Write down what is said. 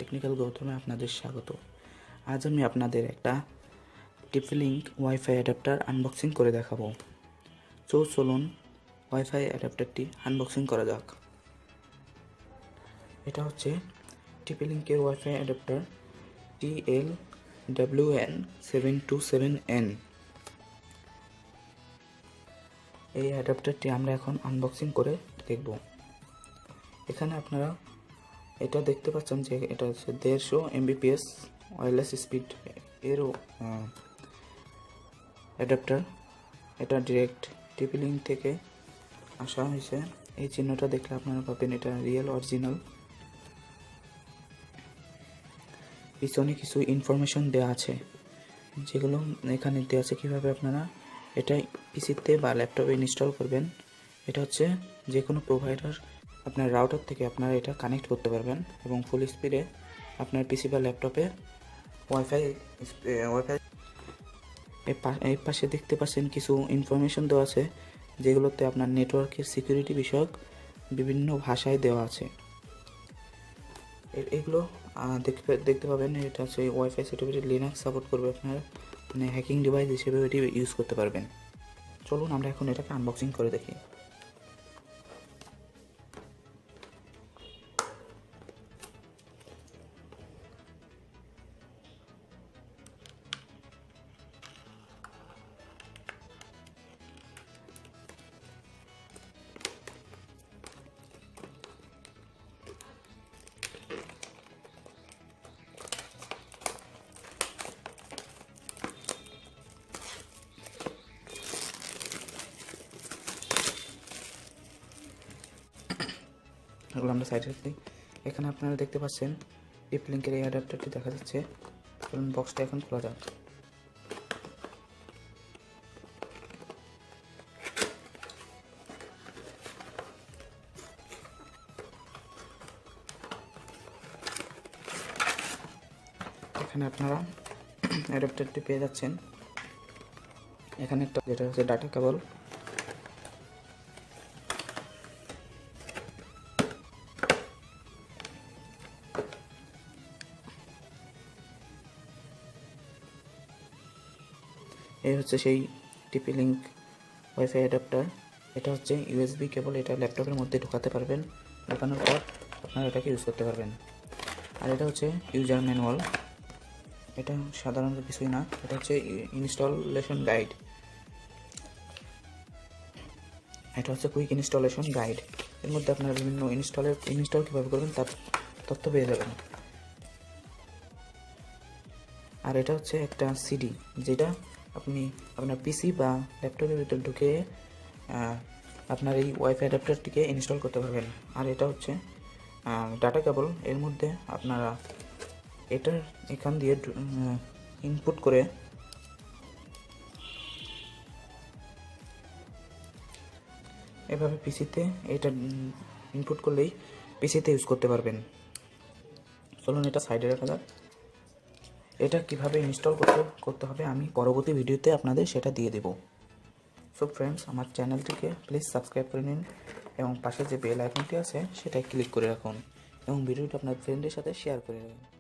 Technical গৌতমে আপনাদের স্বাগত। আজ আমি আপনাদের একটা লিঙ্ক ওয়াইফাই অ্যাডাপ্টার আনবক্সিং করে দেখাবো। চলুন ওয়াইফাই অ্যাডাপ্টারটি আনবক্সিং করা যাক। এটা হচ্ছে লিঙ্কের ওয়াইফাই অ্যাডাপ্টার LWN727N। এই অ্যাডাপ্টারটি আমরা এখন আনবক্সিং করে দেখব। এখানে আপনারা এটা দেখতে পাচ্ছেন যে এটা হচ্ছে 150 Mbps ওয়্যারলেস স্পিড এরও অ্যাডাপ্টার। এটা ডিরেক্ট লিঙ্ক থেকে আসা হয়েছে। এই চিহ্নটা দেখলে আপনারা পাবেন এটা রিয়েল অরিজিনাল। পিছনে কিছু ইনফরমেশন দেওয়া আছে, যেগুলো এখানে দেওয়া আছে কীভাবে আপনারা এটা পিসিতে বা ল্যাপটপে ইনস্টল করবেন। এটা হচ্ছে যে কোনো প্রোভাইডার আপনার রাউটার থেকে আপনারা এটা কানেক্ট করতে পারবেন এবং ফুল স্পিডে আপনার পিসি বা ল্যাপটপে ওয়াইফাই এই পাশে দেখতে পাচ্ছেন কিছু ইনফরমেশন দেওয়া আছে, যেগুলোতে আপনার নেটওয়ার্কের সিকিউরিটি বিষয়ক বিভিন্ন ভাষায় দেওয়া আছে। এগুলো দেখতে পাবেন। এটা হচ্ছে ওয়াইফাই সার্টিফিকেট লিনাক্স সাপোর্ট করবে, আপনার মানে হ্যাকিং ডিভাইস হিসেবে এটি ইউজ করতে পারবেন। চলুন আমরা এখন এটাকে আনবক্সিং করে দেখি। এগুলো আমরা সাইডে রাখি। এখানে আপনারা দেখতে পাচ্ছেন লিঙ্কের এই অ্যাডাপ্টারটি দেখা যাচ্ছে। চলুন বক্সটা এখন খোলা যাক। এখানে আপনারা অ্যাডাপ্টারটি পেয়ে যাচ্ছেন। এখানে একটা যেটা হচ্ছে ডাটা কেবল, এই হচ্ছে সেই লিঙ্ক ওয়াইফাই অ্যাডাপ্টার। এটা হচ্ছে ইউএসবি কেবল, এটা ল্যাপটপের মধ্যে ঢোকাতে পারবেন। ঢোকানোর পর আপনারা এটাকে ইউজ করতে পারবেন। আর এটা হচ্ছে ইউজার ম্যানুয়াল। এটা সাধারণত কিছুই না, এটা হচ্ছে ইনস্টলেশন গাইড। এটা হচ্ছে কুইক ইনস্টলেশন গাইড। এর মধ্যে আপনারা বিভিন্ন ইনস্টল কীভাবে করবেন তার তথ্য পেয়ে যাবেন। আর এটা হচ্ছে একটা সিডি, যেটা আপনি আপনার পিসি বা ল্যাপটপের ভিতর ঢুকে আপনার এই ওয়াইফাই অ্যাডাপ্টারটিকে ইনস্টল করতে পারবেন। আর এটা হচ্ছে ডাটা কেবল। এর মধ্যে আপনারা এটার এখান দিয়ে ইনপুট করে এভাবে পিসিতে এটা ইনপুট করলেই পিসিতে ইউজ করতে পারবেন। চলুন এটা সাইডে রাখা যাক। এটা কিভাবে ইনস্টল করতে হবে আমি পরবর্তী ভিডিওতে আপনাদের সেটা দিয়ে দেব। সো ফ্রেন্ডস, আমার চ্যানেলটিকে প্লিজ সাবস্ক্রাইব করে নিন এবং পাশে যে বেল আইকনটি আছে সেটাই ক্লিক করে রাখুন এবং ভিডিওটি আপনার ফ্রেন্ডের সাথে শেয়ার করে রাখুন।